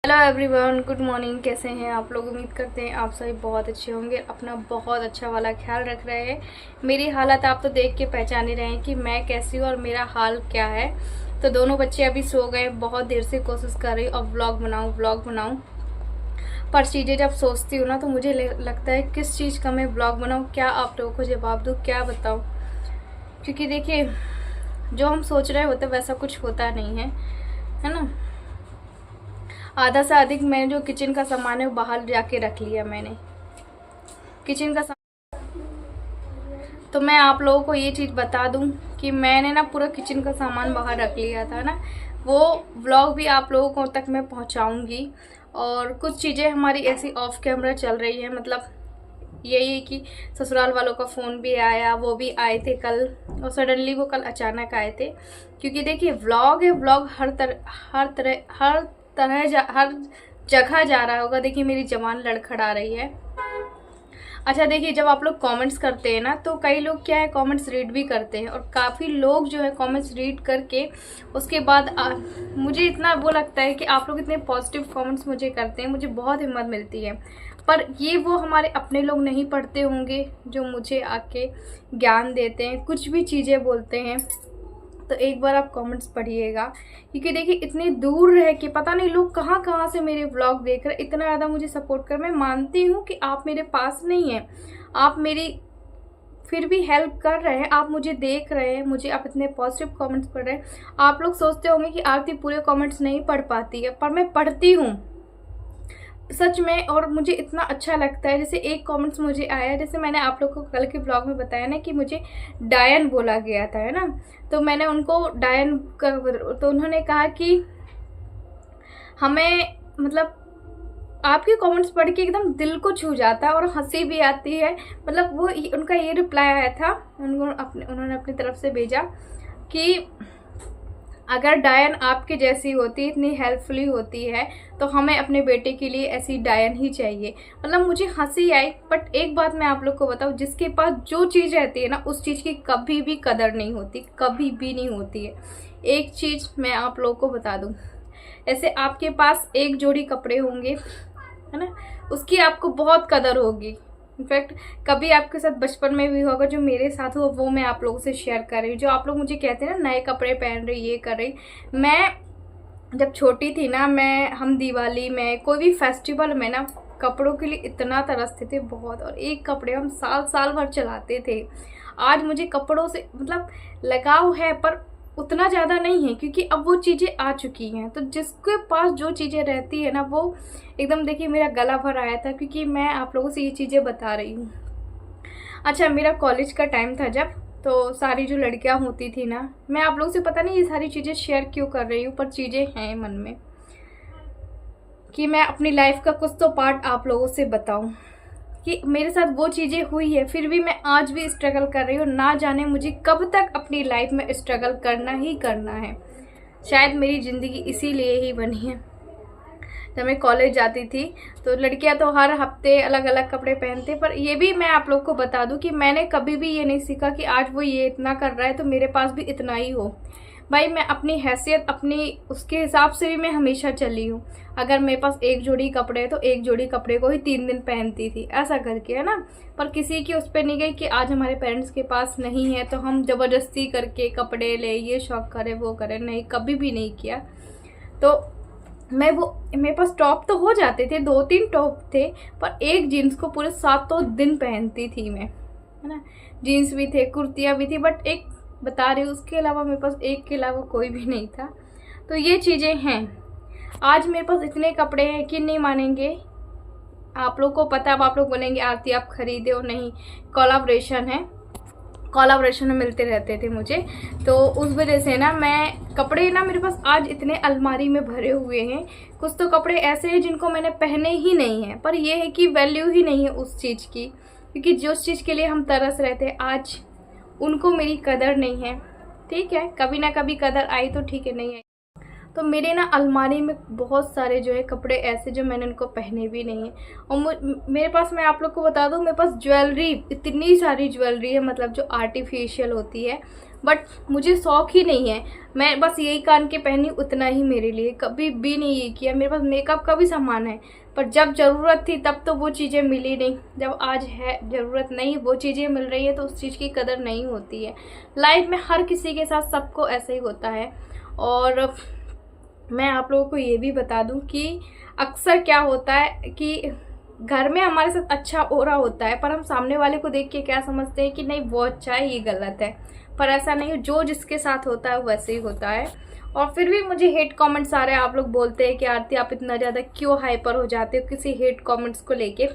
Hello everyone, good morning. कैसे हैं आप लोग? उम्मीद करते हैं आप सभी बहुत अच्छे होंगे, अपना बहुत अच्छा वाला ख्याल रख रहे हैं। मेरी हालत आप तो देख के पहचान ही रहे हैं कि मैं कैसी हूँ और मेरा हाल क्या है। तो दोनों बच्चे अभी सो गए। बहुत देर से कोशिश कर रही हूँ अब व्लॉग बनाऊँ। पर चीज़ें जब सोचती हूँ ना तो मुझे लगता है किस चीज़ का मैं व्लॉग बनाऊँ, क्या आप लोगों को जवाब दूँ, क्या बताऊँ। क्योंकि देखिए, जो हम सोच रहे होते वैसा कुछ होता नहीं है ना। आधा से अधिक मैंने जो किचन का सामान है वो बाहर जाके रख लिया मैंने। किचन का तो मैं आप लोगों को ये चीज़ बता दूं कि मैंने ना पूरा किचन का सामान बाहर रख लिया था ना। वो व्लॉग भी आप लोगों को तक मैं पहुंचाऊंगी। और कुछ चीज़ें हमारी ऐसी ऑफ कैमरा चल रही है, मतलब यही कि ससुराल वालों का फ़ोन भी आया, वो भी आए थे कल। और सडनली वो कल अचानक आए थे। क्योंकि देखिए, व्लॉग है, व्लॉग हर जगह जा रहा होगा। देखिए मेरी जबान लड़खड़ा रही है। अच्छा देखिए, जब आप लोग कमेंट्स करते हैं ना तो कई लोग क्या है, कमेंट्स रीड भी करते हैं। और काफ़ी लोग जो है कमेंट्स रीड करके उसके बाद मुझे इतना वो लगता है कि आप लोग इतने पॉजिटिव कमेंट्स मुझे करते हैं, मुझे बहुत हिम्मत मिलती है। पर ये वो हमारे अपने लोग नहीं पढ़ते होंगे जो मुझे आके ज्ञान देते हैं, कुछ भी चीज़ें बोलते हैं। तो एक बार आप कमेंट्स पढ़िएगा। क्योंकि देखिए, इतने दूर रह के पता नहीं लोग कहाँ कहाँ से मेरे व्लॉग देख रहे, इतना ज़्यादा मुझे सपोर्ट कर। मैं मानती हूँ कि आप मेरे पास नहीं हैं, आप मेरी फिर भी हेल्प कर रहे हैं, आप मुझे देख रहे हैं, मुझे आप इतने पॉजिटिव कमेंट्स पढ़ रहे हैं। आप लोग सोचते होंगे कि आरती पूरे कमेंट्स नहीं पढ़ पाती है, पर मैं पढ़ती हूँ सच में। और मुझे इतना अच्छा लगता है। जैसे एक कमेंट्स मुझे आया, जैसे मैंने आप लोग को कल के ब्लॉग में बताया ना कि मुझे डायन बोला गया था, है ना। तो मैंने उनको डायन तो उन्होंने कहा कि हमें, मतलब आपके कमेंट्स पढ़ के एकदम दिल को छू जाता है और हंसी भी आती है। मतलब वो उनका ये रिप्लाई आया था, उन्होंने अपनी तरफ से भेजा कि अगर डायन आपके जैसी होती, इतनी हेल्पफुली होती है, तो हमें अपने बेटे के लिए ऐसी डायन ही चाहिए। मतलब मुझे हंसी आई। बट एक बात मैं आप लोग को बताऊं, जिसके पास जो चीज़ रहती है ना उस चीज़ की कभी भी कदर नहीं होती, कभी भी नहीं होती है। एक चीज़ मैं आप लोग को बता दूं, ऐसे आपके पास एक जोड़ी कपड़े होंगे, है ना, उसकी आपको बहुत कदर होगी। इनफैक्ट कभी आपके साथ बचपन में भी होगा, जो मेरे साथ हुआ वो मैं आप लोगों से शेयर कर रही हूँ। जो आप लोग मुझे कहते हैं ना नए कपड़े पहन रही, ये कर रही, मैं जब छोटी थी ना, हम दिवाली में कोई भी फेस्टिवल में ना कपड़ों के लिए इतना तरसते थे बहुत। और एक कपड़े हम साल साल भर चलाते थे। आज मुझे कपड़ों से मतलब लगाव है, पर उतना ज़्यादा नहीं है, क्योंकि अब वो चीज़ें आ चुकी हैं। तो जिसके पास जो चीज़ें रहती है ना, वो एकदम, देखिए मेरा गला भर आया था क्योंकि मैं आप लोगों से ये चीज़ें बता रही हूँ। अच्छा, मेरा कॉलेज का टाइम था जब, तो सारी जो लड़कियां होती थी ना, मैं आप लोगों से पता नहीं ये सारी चीज़ें शेयर क्यों कर रही हूँ, पर चीज़ें हैं मन में कि मैं अपनी लाइफ का कुछ तो पार्ट आप लोगों से बताऊं कि मेरे साथ वो चीज़ें हुई है, फिर भी मैं आज भी स्ट्रगल कर रही हूँ। ना जाने मुझे कब तक अपनी लाइफ में स्ट्रगल करना ही करना है। शायद मेरी ज़िंदगी इसीलिए ही बनी है। जब मैं कॉलेज जाती थी तो लड़कियां तो हर हफ्ते अलग अलग कपड़े पहनते, पर ये भी मैं आप लोग को बता दूं कि मैंने कभी भी ये नहीं सीखा कि आज वो ये इतना कर रहा है तो मेरे पास भी इतना ही हो। भाई, मैं अपनी हैसियत, अपनी उसके हिसाब से भी मैं हमेशा चली हूँ। अगर मेरे पास एक जोड़ी कपड़े है तो एक जोड़ी कपड़े को ही 3 दिन पहनती थी, ऐसा करके, है ना। पर किसी की उस पर नहीं गई कि आज हमारे पेरेंट्स के पास नहीं है तो हम ज़बरदस्ती करके कपड़े ले, ये शौक करें वो करें, नहीं, कभी भी नहीं किया। तो मेरे पास टॉप तो हो जाते थे, 2-3 टॉप थे, पर एक जीन्स को पूरे 7 दिन पहनती थी मैं, है ना। जीन्स भी थे, कुर्तियाँ भी थी, बट एक बता रही हूँ, उसके अलावा मेरे पास एक के अलावा कोई भी नहीं था। तो ये चीज़ें हैं। आज मेरे पास इतने कपड़े हैं कि नहीं मानेंगे। आप लोग को पता है, अब आप लोग बोलेंगे आरती आप खरीदे हो, नहीं, कोलैबोरेशन है, कोलैबोरेशन में मिलते रहते थे मुझे। तो उस वजह से ना मैं कपड़े ना, मेरे पास आज इतने अलमारी में भरे हुए हैं। कुछ तो कपड़े ऐसे हैं जिनको मैंने पहने ही नहीं है, पर यह है कि वैल्यू ही नहीं है उस चीज़ की, क्योंकि जिस चीज़ के लिए हम तरस रहे थे आज उनको मेरी कदर नहीं है। ठीक है, कभी ना कभी कदर आई तो ठीक है, नहीं आई तो मेरे ना अलमारी में बहुत सारे जो है कपड़े ऐसे जो मैंने उनको पहने भी नहीं है। और मेरे पास, मैं आप लोग को बता दूँ, मेरे पास ज्वेलरी, इतनी सारी ज्वेलरी है, मतलब जो आर्टिफिशियल होती है, बट मुझे शौक ही नहीं है। मैं बस यही कान के पहनी, उतना ही मेरे लिए, कभी भी नहीं ये किया। मेरे पास मेकअप का भी सामान है, पर जब ज़रूरत थी तब तो वो चीज़ें मिली नहीं। जब आज है ज़रूरत नहीं, वो चीज़ें मिल रही है, तो उस चीज़ की कदर नहीं होती है। लाइफ में हर किसी के साथ सबको ऐसे ही होता है। और मैं आप लोगों को ये भी बता दूं कि अक्सर क्या होता है कि घर में हमारे साथ अच्छा हो रहा होता है, पर हम सामने वाले को देख के क्या समझते हैं कि नहीं वो अच्छा है, ये गलत है। पर ऐसा नहीं, जो जिसके साथ होता है वैसे ही होता है। और फिर भी मुझे हेट कमेंट्स आ रहे हैं। आप लोग बोलते हैं कि आरती आप इतना ज़्यादा क्यों हाइपर हो जाते हो किसी हेट कमेंट्स को लेके।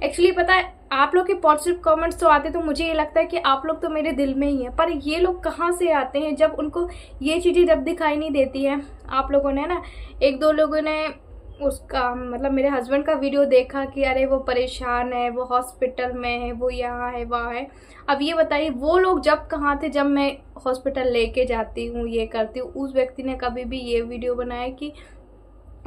एक्चुअली पता है, आप लोग के पॉजिटिव कमेंट्स तो आते, तो मुझे ये लगता है कि आप लोग तो मेरे दिल में ही है, पर ये लोग कहाँ से आते हैं जब उनको ये चीज़ें जब दिखाई नहीं देती हैं। आप लोगों ने ना, एक दो लोगों ने उसका मतलब मेरे हस्बैंड का वीडियो देखा कि अरे वो परेशान है, वो हॉस्पिटल में है, वो यहाँ है, वहाँ है। अब ये बताइए, वो लोग जब कहाँ थे जब मैं हॉस्पिटल लेके जाती हूँ, ये करती हूँ। उस व्यक्ति ने कभी भी ये वीडियो बनाया कि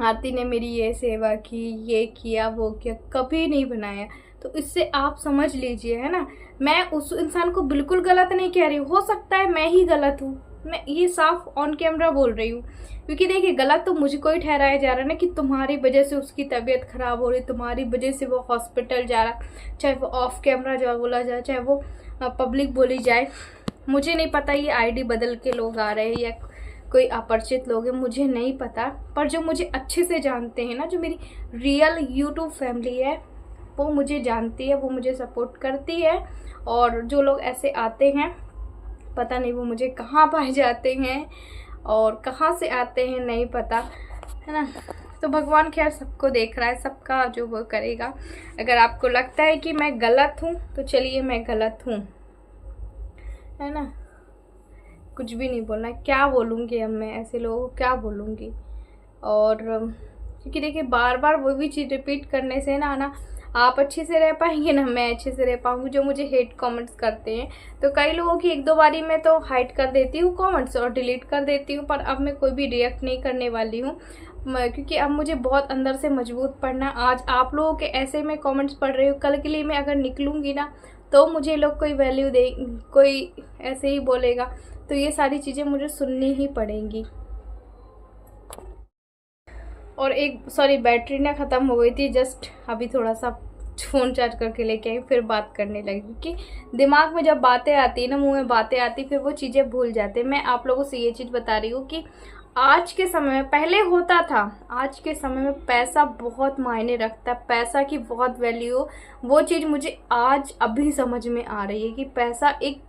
आरती ने मेरी ये सेवा की, ये किया, वो किया, कभी नहीं बनाया। तो इससे आप समझ लीजिए, है ना, मैं उस इंसान को बिल्कुल गलत नहीं कह रही हूँ। हो सकता है मैं ही गलत हूँ, मैं ये साफ ऑन कैमरा बोल रही हूँ। क्योंकि देखिए, गलत तो मुझको ही ठहराया जा रहा है ना, कि तुम्हारी वजह से उसकी तबीयत खराब हो रही, तुम्हारी वजह से वो हॉस्पिटल जा रहा, चाहे वो ऑफ कैमरा जो बोला जाए, चाहे वो पब्लिक बोली जाए। मुझे नहीं पता ये आईडी बदल के लोग आ रहे हैं या कोई अपरिचित लोग हैं, मुझे नहीं पता। पर जो मुझे अच्छे से जानते हैं ना, जो मेरी रियल यूट्यूब फैमिली है, वो मुझे जानती है, वो मुझे सपोर्ट करती है। और जो लोग ऐसे आते हैं, पता नहीं वो मुझे कहाँ पाए जाते हैं और कहाँ से आते हैं, नहीं पता, है ना। तो भगवान खैर सबको देख रहा है, सबका जो वो करेगा। अगर आपको लगता है कि मैं गलत हूँ, तो चलिए मैं गलत हूँ, है ना। कुछ भी नहीं बोलना, क्या बोलूँगी अब मैं ऐसे लोगों को, क्या बोलूँगी। और क्योंकि देखिए, बार बार वो भी चीज़ रिपीट करने से ना आप अच्छे से रह पाएंगे, ना मैं अच्छे से रह पाऊंगी। जो मुझे हेट कमेंट्स करते हैं, तो कई लोगों की एक दो बारी में तो हाइड कर देती हूँ कमेंट्स और डिलीट कर देती हूँ, पर अब मैं कोई भी रिएक्ट नहीं करने वाली हूँ, क्योंकि अब मुझे बहुत अंदर से मजबूत पढ़ना। आज आप लोगों के ऐसे में कमेंट्स पढ़ रही हूँ, कल के लिए मैं अगर निकलूँगी ना, तो मुझे लोग कोई वैल्यू दे, कोई ऐसे ही बोलेगा, तो ये सारी चीज़ें मुझे सुननी ही पड़ेंगी। और एक सॉरी, बैटरी ना ख़त्म हो गई थी, जस्ट अभी थोड़ा सा फ़ोन चार्ज करके लेके आई, फिर बात करने लगी। क्योंकि दिमाग में जब बातें आती है ना, मुंह में बातें आती, फिर वो चीज़ें भूल जाते। मैं आप लोगों से ये चीज़ बता रही हूँ कि आज के समय में, पहले होता था, आज के समय में पैसा बहुत मायने रखता है, पैसा की बहुत वैल्यू। वो चीज़ मुझे आज अभी समझ में आ रही है कि पैसा एक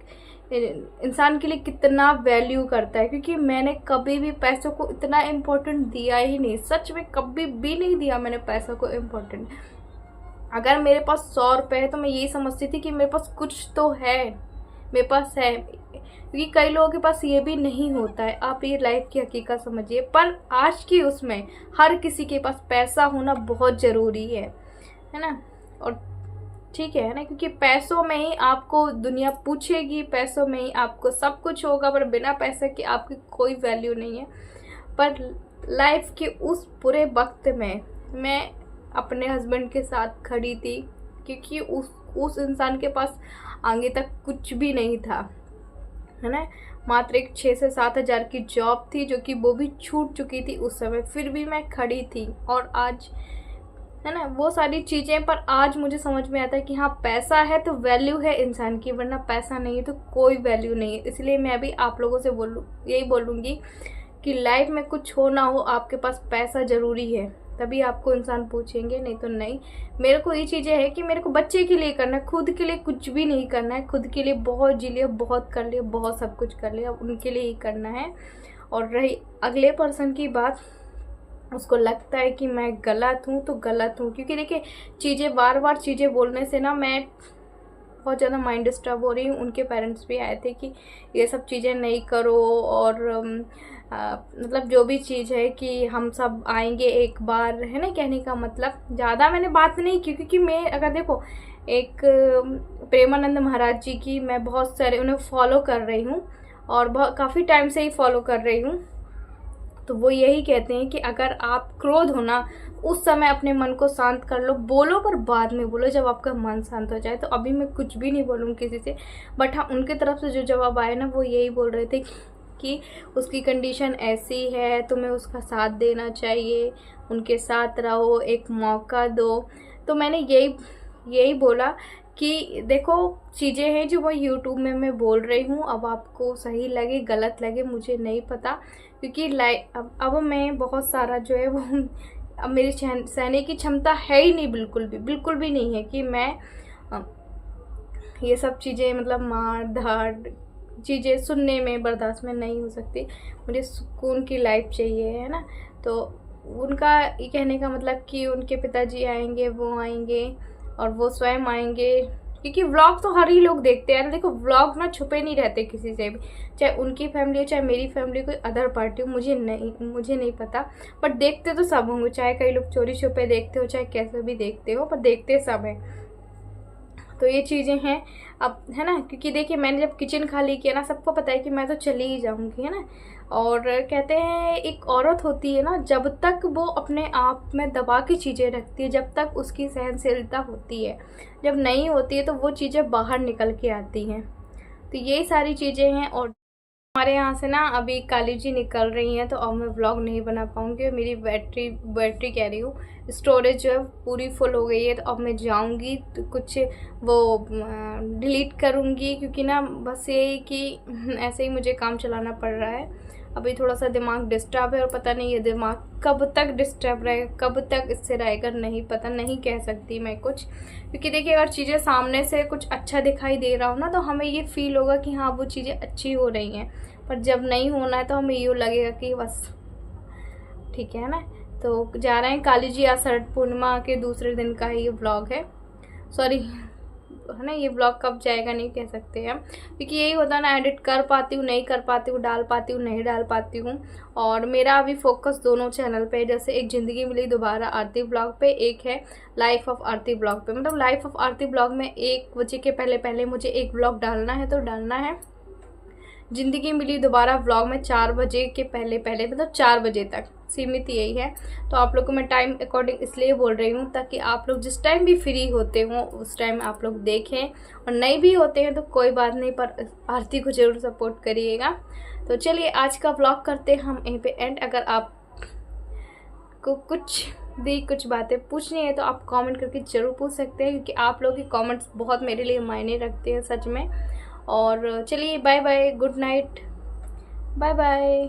इंसान के लिए कितना वैल्यू करता है। क्योंकि मैंने कभी भी पैसों को इतना इम्पोर्टेंट दिया ही नहीं, सच में कभी भी नहीं दिया मैंने पैसों को इम्पोर्टेंट। अगर मेरे पास 100 रुपये है, तो मैं यही समझती थी कि मेरे पास कुछ तो है, मेरे पास है। क्योंकि कई लोगों के पास ये भी नहीं होता है, आप ये लाइफ की हकीकत समझिए। पर आज की उसमें हर किसी के पास पैसा होना बहुत ज़रूरी है ना। और ठीक है ना, क्योंकि पैसों में ही आपको दुनिया पूछेगी, पैसों में ही आपको सब कुछ होगा, पर बिना पैसे के आपकी कोई वैल्यू नहीं है। पर लाइफ के उस बुरे वक्त में मैं अपने हस्बैंड के साथ खड़ी थी, क्योंकि उस इंसान के पास आगे तक कुछ भी नहीं था, है ना। मात्र एक 6 से 7 हज़ार की जॉब थी, जो कि वो भी छूट चुकी थी उस समय, फिर भी मैं खड़ी थी। और आज, है ना, वो सारी चीज़ें। पर आज मुझे समझ में आता है कि हाँ, पैसा है तो वैल्यू है इंसान की, वरना पैसा नहीं है तो कोई वैल्यू नहीं है। इसलिए मैं भी आप लोगों से यही बोलूँगी कि लाइफ में कुछ हो ना हो, आपके पास पैसा ज़रूरी है, तभी आपको इंसान पूछेंगे, नहीं तो नहीं। मेरे को ये चीज़ें है कि मेरे को बच्चे के लिए करना है, खुद के लिए कुछ भी नहीं करना है। खुद के लिए बहुत जी लिया, बहुत कर लिया, बहुत सब कुछ कर लिया, उनके लिए ही करना है। और रही अगले पर्सन की बात, उसको लगता है कि मैं गलत हूँ तो गलत हूँ। क्योंकि देखिए, चीज़ें बार बार चीज़ें बोलने से ना मैं बहुत ज़्यादा माइंड डिस्टर्ब हो रही हूँ। उनके पेरेंट्स भी आए थे कि ये सब चीज़ें नहीं करो, और मतलब जो भी चीज़ है कि हम सब आएंगे एक बार, है ना, कहने का मतलब। ज़्यादा मैंने बात नहीं की, क्योंकि मैं अगर देखो, एक प्रेमानंद महाराज जी की मैं बहुत सारे उन्हें फॉलो कर रही हूँ, और बहुत काफ़ी टाइम से ही फॉलो कर रही हूँ। तो वो यही कहते हैं कि अगर आप क्रोध हो ना, उस समय अपने मन को शांत कर लो, बोलो पर बाद में बोलो जब आपका मन शांत हो जाए। तो अभी मैं कुछ भी नहीं बोलूँगी किसी से, बट हाँ उनके तरफ से जो जवाब आए ना वो यही बोल रहे थे कि उसकी कंडीशन ऐसी है, तुम्हें उसका साथ देना चाहिए, उनके साथ रहो, एक मौका दो। तो मैंने यही बोला कि देखो चीज़ें हैं जो मैं यूट्यूब में मैं बोल रही हूँ, अब आपको सही लगे गलत लगे मुझे नहीं पता, क्योंकि अब मैं बहुत सारा जो है वो अब मेरी सहने की क्षमता है ही नहीं, बिल्कुल भी नहीं है कि मैं ये सब चीज़ें मतलब मार धाड़ चीज़ें सुनने में बर्दाश्त में नहीं हो सकती। मुझे सुकून की लाइफ चाहिए, है ना। तो उनका ये कहने का मतलब कि उनके पिताजी आएंगे, वो आएंगे और वो स्वयं आएंगे, क्योंकि व्लॉग तो हर ही लोग देखते हैं। देखो व्लॉग ना छुपे नहीं रहते किसी से भी, चाहे उनकी फैमिली हो चाहे मेरी फैमिली, कोई अदर पार्टी हो, मुझे नहीं पता, बट देखते तो सब होंगे। चाहे कई लोग चोरी छुपे देखते हो, चाहे कैसे भी देखते हो, पर देखते सब हैं। तो ये चीज़ें हैं अब, है ना। क्योंकि देखिए मैंने जब किचन खाली किया ना, सबको पता है कि मैं तो चली ही जाऊंगी, है ना। और कहते हैं एक औरत होती है ना, जब तक वो अपने आप में दबा के चीज़ें रखती है, जब तक उसकी सहनशीलता होती है, जब नहीं होती है तो वो चीज़ें बाहर निकल के आती हैं। तो यही सारी चीज़ें हैं। और हमारे यहाँ से ना अभी काली जी निकल रही हैं, तो अब मैं व्लॉग नहीं बना पाऊँगी। मेरी बैटरी कह रही हूँ, स्टोरेज जो है पूरी फुल हो गई है। तो अब मैं जाऊँगी तो कुछ वो डिलीट करूँगी, क्योंकि ना बस यही कि ऐसे ही मुझे काम चलाना पड़ रहा है। अभी थोड़ा सा दिमाग डिस्टर्ब है, और पता नहीं ये दिमाग कब तक डिस्टर्ब रहेगा, कब तक इससे रहेगा नहीं पता, नहीं कह सकती मैं कुछ। क्योंकि देखिए अगर चीज़ें सामने से कुछ अच्छा दिखाई दे रहा हो ना, तो हमें ये फील होगा कि हाँ वो चीज़ें अच्छी हो रही हैं, पर जब नहीं होना है तो हमें यूँ लगेगा कि बस ठीक है ना। तो जा रहे हैं काली जी, आज शरद पूर्णिमा के दूसरे दिन का ये व्लॉग है, सॉरी है ना। ये ब्लॉग कब जाएगा नहीं कह सकते हैं, क्योंकि यही होता है ना, एडिट कर पाती हूँ नहीं कर पाती हूँ, डाल पाती हूँ नहीं डाल पाती हूँ। और मेरा अभी फोकस दोनों चैनल पे, जैसे एक ज़िंदगी मिली दोबारा आरती ब्लॉग पे, एक है लाइफ ऑफ आरती ब्लॉग पे। मतलब लाइफ ऑफ आरती ब्लॉग में 1 बजे के पहले मुझे एक ब्लॉग डालना है, तो डालना है। ज़िंदगी मिली दोबारा व्लॉग में 4 बजे के पहले मतलब 4 बजे तक सीमित यही है। तो आप लोग को मैं टाइम अकॉर्डिंग इसलिए बोल रही हूँ ताकि आप लोग जिस टाइम भी फ्री होते हो उस टाइम आप लोग देखें, और नहीं भी होते हैं तो कोई बात नहीं, पर आरती को ज़रूर सपोर्ट करिएगा। तो चलिए आज का व्लॉग करते हैं हम यहीं पे एंड। अगर आप को कुछ बातें पूछनी है तो आप कमेंट करके ज़रूर पूछ सकते हैं, क्योंकि आप लोग के कमेंट्स बहुत मेरे लिए मायने रखते हैं सच में। और चलिए bye bye, good night, bye bye.